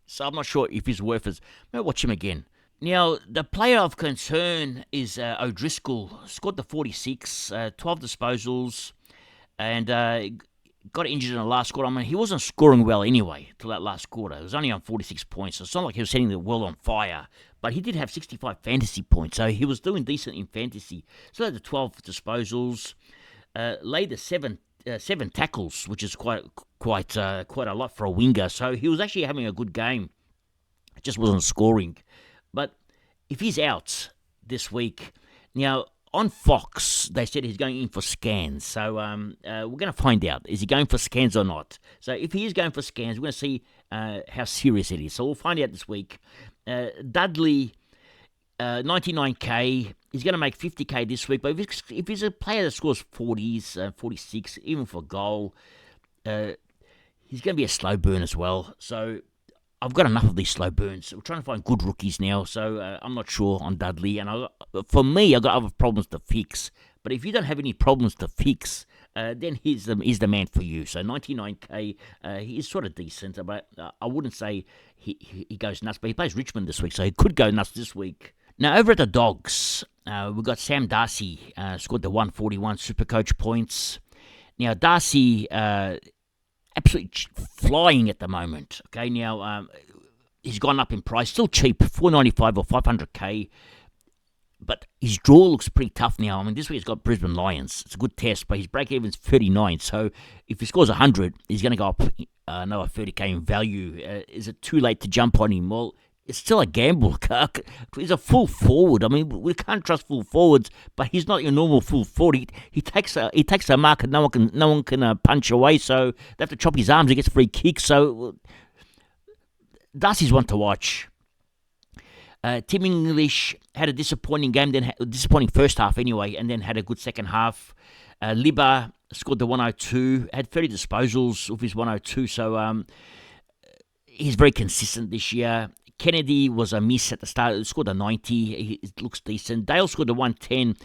So I'm not sure if he's worth it. Maybe watch him again. Now, the player of concern is O'Driscoll. Scored the 46, 12 disposals, and got injured in the last quarter. I mean, he wasn't scoring well anyway till that last quarter. It was only on 46 points, so it's not like he was setting the world on fire. But he did have 65 fantasy points, so he was doing decent in fantasy. So he had the 12 disposals, laid the 7 tackles, which is quite a lot for a winger. So he was actually having a good game. It just wasn't scoring. But if he's out this week, now on Fox, they said he's going in for scans. So we're going to find out. Is he going for scans or not? So if he is going for scans, we're going to see how serious it is. So we'll find out this week. Dudley, 99k. He's going to make 50k this week. But if he's a player that scores 40s, 46, even for goal, he's going to be a slow burn as well. So I've got enough of these slow burns. We're trying to find good rookies now, so I'm not sure on Dudley. And for me, I've got other problems to fix. But if you don't have any problems to fix, then he's the man for you. So 99k, he's sort of decent, but I wouldn't say he goes nuts. But he plays Richmond this week, so he could go nuts this week. Now, over at the Dogs, we've got Sam Darcy, scored the 141 Supercoach points. Now, Darcy, absolutely flying at the moment. Okay, now he's gone up in price, still cheap, $495 or 500k. But his draw looks pretty tough now. I mean, this week he's got Brisbane Lions. It's a good test, but his break-even's 39. So if he scores 100, he's going to go up another 30k in value. Is it too late to jump on him? Well, it's still a gamble. He's a full forward. I mean, we can't trust full forwards, but he's not your normal full forward. He takes a mark and no one can punch away. So they have to chop his arms. He gets free kicks. So Darcy's one to watch. Tim English had a disappointing game, disappointing first half anyway, and then had a good second half. Libba scored the 102, had 30 disposals of his 102. So he's very consistent this year. Kennedy was a miss at the start. He scored a 90. It looks decent. Dale scored a 110.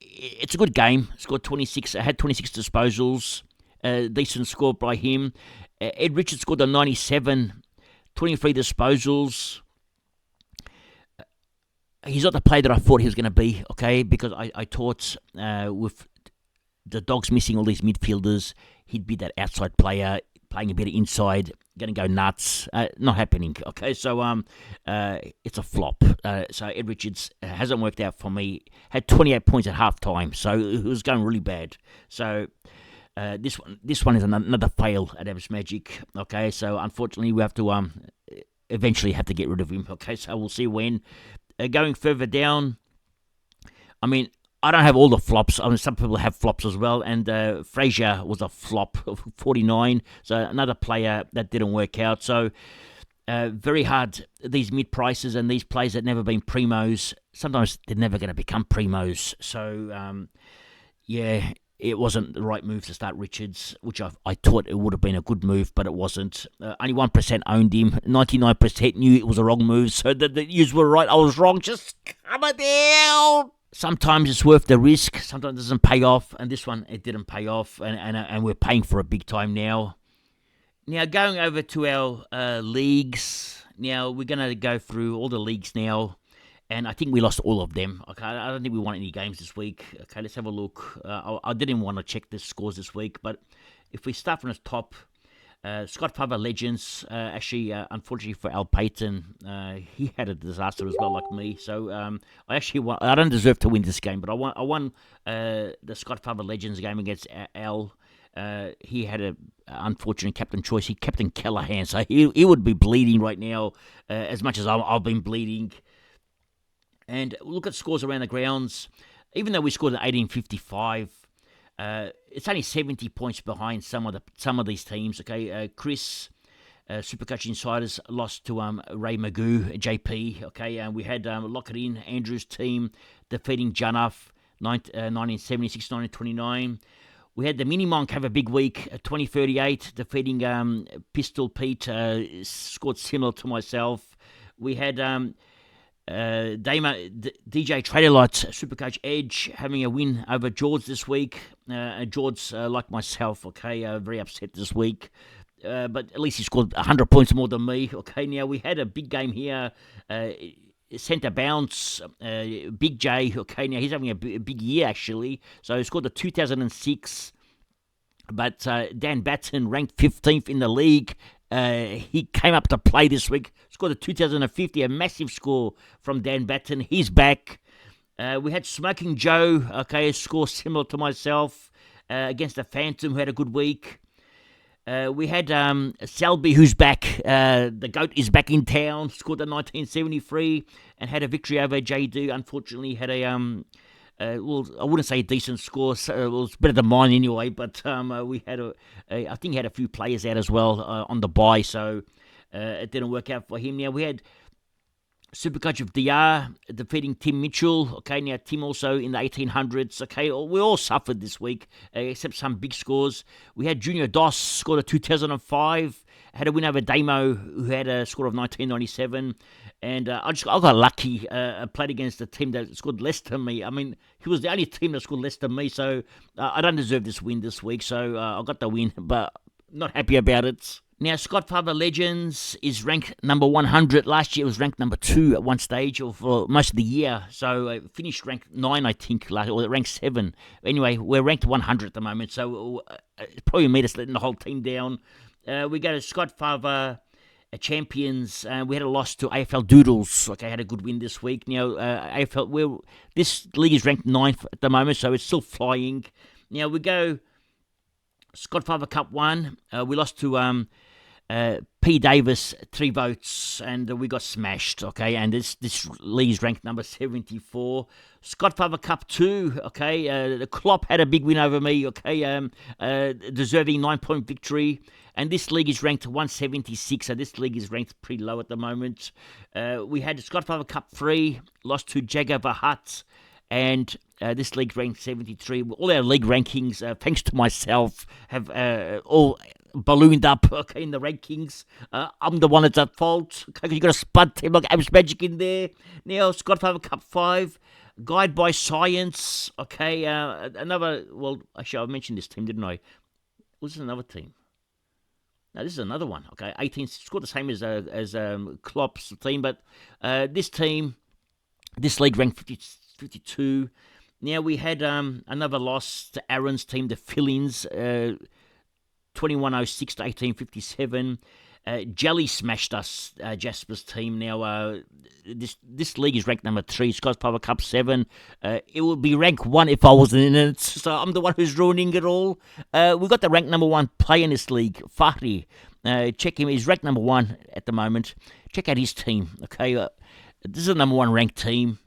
It's a good game. Scored 26. Had 26 disposals. Decent score by him. Ed Richards scored a 97, 23 disposals. He's not the player that I thought he was going to be, okay, because I thought with the Dogs missing all these midfielders, he'd be that outside player, playing a bit of inside, going to go nuts. Not happening, okay, so it's a flop. So Ed Richards hasn't worked out for me. Had 28 points at halftime, so it was going really bad. So this one is another fail at absmagic, okay, so unfortunately we have to eventually have to get rid of him, okay, so we'll see when. Going further down, I mean, I don't have all the flops. I mean, some people have flops as well, and Frazier was a flop of 49, so another player that didn't work out. So very hard, these mid-prices and these players that never been primos, sometimes they're never going to become primos. So, yeah, it wasn't the right move to start Richards, which I thought it would have been a good move, but it wasn't. Only 1% owned him. 99% knew it was a wrong move, so the yous were right. I was wrong. Just come on down. Sometimes it's worth the risk. Sometimes it doesn't pay off, and this one, it didn't pay off, and we're paying for it big time now. Now, going over to our leagues. Now, we're going to go through all the leagues now. And I think we lost all of them. Okay, I don't think we won any games this week. Okay, let's have a look. I didn't want to check the scores this week, but if we start from the top, Scodfather Legends, actually, unfortunately for Al Payton, he had a disaster as well, like me. So I actually won. I don't deserve to win this game, but I won the Scodfather Legends game against Al. He had a unfortunate captain choice. He captained Callahan, so he would be bleeding right now, as much as I've been bleeding. And look at scores around the grounds. Even though we scored an 1855, it's only 70 points behind some of these teams. Okay, Chris, Supercoach Insiders lost to Ray Magoo, JP. Okay, we had Lock It In, Andrew's team defeating Junuff, 1976, 1929. We had the Mini-Monk have a big week, 2038, defeating Pistol Pete, scored similar to myself. We had DJ Traderlight, Supercoach Edge, having a win over George this week. George, like myself, okay, very upset this week. But at least he scored 100 points more than me. Okay, now we had a big game here. Centre bounce, Big J. Okay, now he's having a big year actually. So he scored the 2006. But Dan Batson ranked 15th in the league. He came up to play this week, scored a 2050, a massive score from Dan Batten. He's back. We had Smoking Joe, okay, a score similar to myself, against the Phantom, who had a good week. We had Selby, who's back. The GOAT is back in town, scored a 1973, and had a victory over JD. Unfortunately, had a well, I wouldn't say a decent score. So it was better than mine anyway. But we had I think he had a few players out as well on the bye, so it didn't work out for him. Now we had Supercoach of DR defeating Tim Mitchell. Okay, now Tim also in the 1800s. Okay, we all suffered this week, except some big scores. We had Junior Doss scored a 2005. Had a win over Damo, who had a score of 1997. And I got lucky. I played against a team that scored less than me. I mean, he was the only team that scored less than me, so I don't deserve this win this week. So I got the win, but not happy about it. Now, Scodfather Legends is ranked number 100. Last year it was ranked number 2 at one stage for most of the year. So it finished ranked 9, I think, or ranked 7. Anyway, we're ranked 100 at the moment, so it's probably me that's letting the whole team down. We go to Scodfather Champions. We had a loss to AFL Doodles. Okay, had a good win this week. Now, this league is ranked 9th at the moment, so it's still flying. Now, we go Scodfather Cup 1. We lost to P. Davis, 3 votes, and we got smashed, okay, and this league is ranked number 74. Scodfather Cup 2, okay, the Klopp had a big win over me, okay, deserving 9-point victory, and this league is ranked 176, so this league is ranked pretty low at the moment. We had Scodfather Cup 3, lost to Jagger Vahat, and this league ranked 73. All our league rankings, thanks to myself, have all ballooned up, okay, in the rankings. I'm the one that's at fault. Okay, you got a Spud team like absmagic in there. Now, Scodfather Cup 5, Guide by Science, okay, another, well, actually, I mentioned this team, didn't I? Was this another team? Now, this is another one. Okay, 18 scored the same as Klopp's team, but this league ranked 52. Now, we had another loss to Aaron's team, the Phillies, 2106 to 1857. Jelly smashed us, Jasper's team. Now, this league is ranked number 3. Scodfather Cup 7. It would be rank 1 if I wasn't in it. So I'm the one who's ruining it all. We got the rank number 1 player in this league, Fahri. Check him. He's ranked number 1 at the moment. Check out his team. Okay, this is the number 1 ranked team.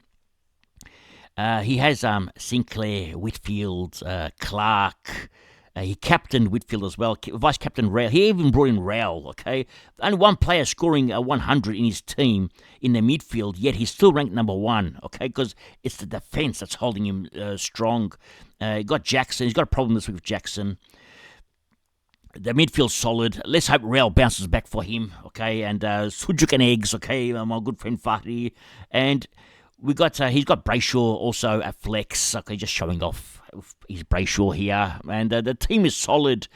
He has Sinclair, Whitfield, Clark. He captained Whitfield as well, vice captain Rao. He even brought in Rao, okay? Only one player scoring 100 in his team in the midfield, yet he's still ranked number 1, okay? Because it's the defence that's holding him strong. He got Jackson. He's got a problem this week with Jackson. The midfield's solid. Let's hope Rao bounces back for him, okay? And Sujuk and Eggs, okay? My good friend Fahri. And he's got Brayshaw also at flex, okay? Just showing off his Brayshaw here. And the team is solid.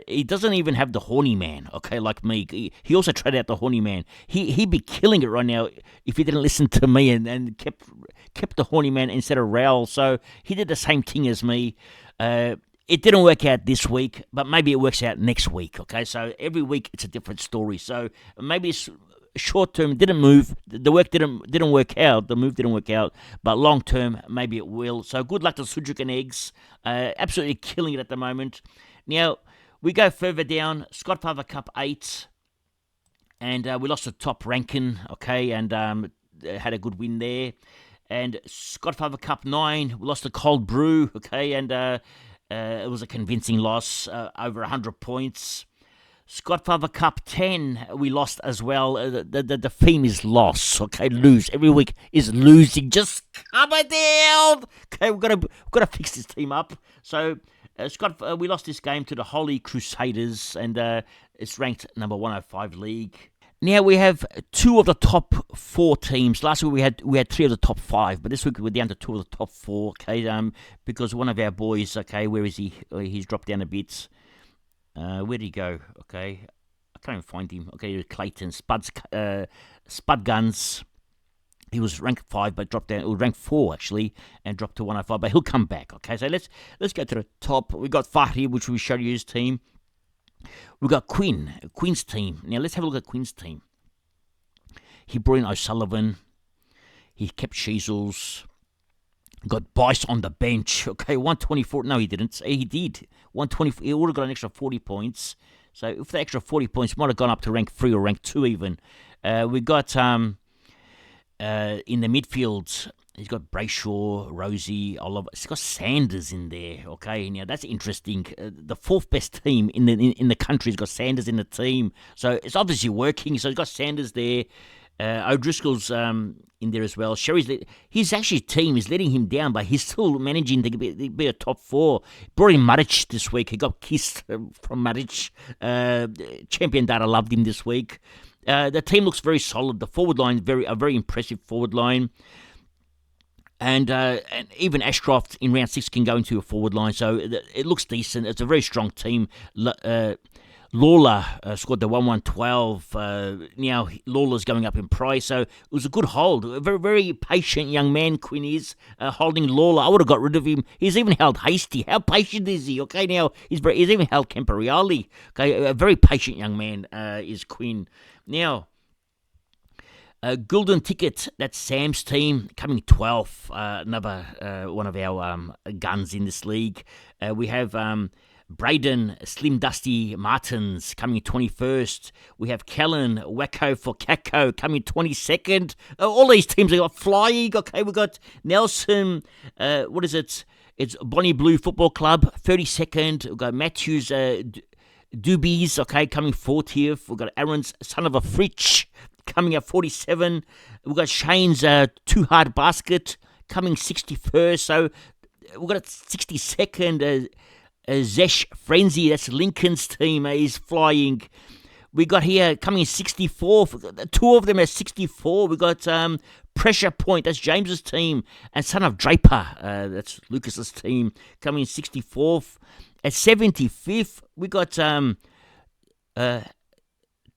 He doesn't even have the horny man, okay, like me. He also tried out the horny man. He'd be killing it right now if he didn't listen to me and kept the horny man instead of Raoul. So he did the same thing as me. It didn't work out this week, but maybe it works out next week, okay? So every week it's a different story. So maybe it's short term didn't move, the work didn't work out, the move didn't work out, but long term maybe it will. So good luck to Sujuk and Eggs, absolutely killing it at the moment. Now we go further down, Scodfather Cup 8, and we lost to Top Rankin, okay, and had a good win there. And Scodfather Cup 9, we lost to Cold Brew, okay, and it was a convincing loss, over 100 points. Scodfather Cup 10, we lost as well. The theme is loss, okay? Lose. Every week is losing. Just calm it down. Okay, we've got to fix this team up. So, we lost this game to the Holy Crusaders, and it's ranked number 105 league. Now we have 2 of the top 4 teams. Last week we had 3 of the top 5, but this week we're down to 2 of the top 4. Okay, because one of our boys, okay, where is he? He's dropped down a bit. Where did he go? Okay, I can't even find him. Okay, Clayton, Spud Guns. He was ranked 5, but dropped down. It was ranked 4 actually, and dropped to 105. But he'll come back. Okay, so let's go to the top. We got Fahri, which we showed you his team. We got Quinn's team. Now let's have a look at Quinn's team. He brought in O'Sullivan. He kept Sheasels. Got Bice on the bench. Okay, 124. No, he didn't. He did. 124. He would have got an extra 40 points. So if the extra 40 points might have gone up to rank 3 or rank 2 even. We got in the midfield. He's got Brayshaw, Rosie, Oliver. He's got Sanders in there. Okay, now that's interesting. The 4th best team in the country has got Sanders in the team. So it's obviously working. So he's got Sanders there. O'Driscoll's in there as well. His actually team is letting him down, but he's still managing to be a top 4. Brought in Maric this week. He got kissed from Maric. Champion Data loved him this week. The team looks very solid. The forward line a very impressive forward line. And even Ashcroft in round 6 can go into a forward line, so it looks decent. It's a very strong team. Lawler scored the 1-1-12. Now Lawler's going up in price, so it was a good hold. A very, very patient young man, Quinn is, holding Lawler. I would have got rid of him. He's even held Hasty. How patient is he? Okay, now he's even held Kemperiali. Okay, a very patient young man is Quinn. Now, Golden Ticket, that's Sam's team, coming 12th. Another one of our guns in this league. We have Braden, Slim Dusty Martins coming 21st. We have Kellen, Wacko for Kakko coming 22nd. All these teams are flying. Okay, we've got Nelson, what is it? It's Bonnie Blue Football Club, 32nd. We've got Matthews, Doobies, okay, coming 40th. We've got Aaron's Son of a Fritch coming at 47. We've got Shane's Too Hard Basket coming 61st. So we've got a 62nd. Zesh Frenzy, that's Lincoln's team, is flying. We got here coming 64th. 2 of them are 64. We got Pressure Point, that's James's team, and Son of Draper, that's Lucas's team, coming 64th. At 75th, we got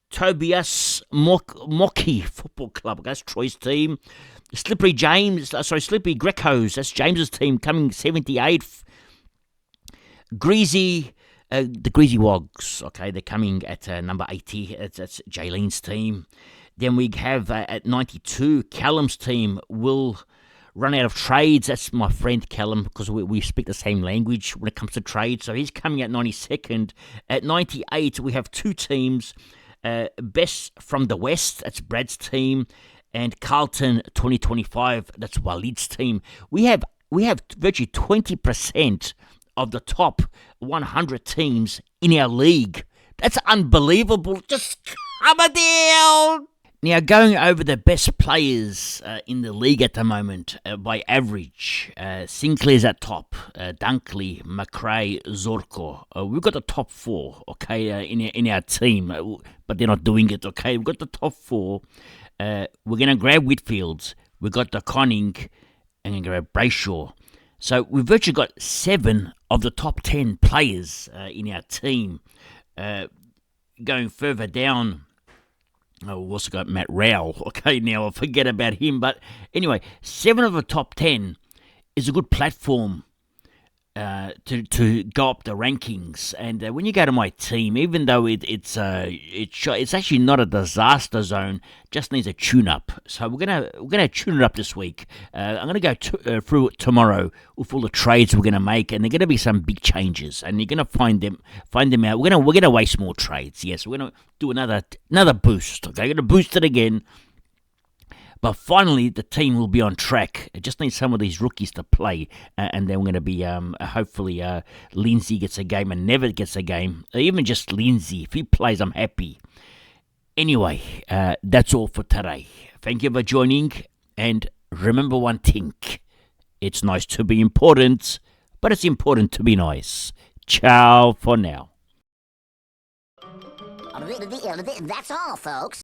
Tobias Mocky Football Club. That's Troy's team. Slippery Grecos. That's James's team, coming 78th. The Greasy Wogs. Okay, they're coming at number 80. That's Jaylene's team. Then we have at 92, Callum's team will run out of trades. That's my friend Callum, because we speak the same language when it comes to trades. So he's coming at 92nd. At 98, we have two teams. Best from the West, that's Brad's team. And Carlton 2025, that's Walid's team. We have virtually 20% of the top 100 teams in our league. That's unbelievable. Just hammer down. Now, going over the best players in the league at the moment by average, Sinclair's at top, Dunkley, McRae, Zorko. We've got the top four, okay, in our team, but they're not doing it, okay? We've got the top four. We're going to grab Whitfields. We've got the Conning, and going to grab Brayshaw. So we've virtually got 7 of the top 10 players in our team. Going further down, we've also got Matt Rowell. Okay, now I forget about him. But anyway, 7 of the top 10 is a good platform to go up the rankings. And when you go to my team, even though it's actually not a disaster zone, just needs a tune-up. So we're gonna tune it up this week. I'm gonna go through it tomorrow with all the trades we're gonna make, and they're gonna be some big changes, and you're gonna find them out. We're gonna waste more trades. Yes, we're gonna do another boost. Okay, we're gonna boost it again. But finally, the team will be on track. It just needs some of these rookies to play, and then we're going to be, hopefully, Lindsay gets a game and Never gets a game. Even just Lindsay, if he plays, I'm happy. Anyway, that's all for today. Thank you for joining, and remember one thing. It's nice to be important, but it's important to be nice. Ciao for now. That's all, folks.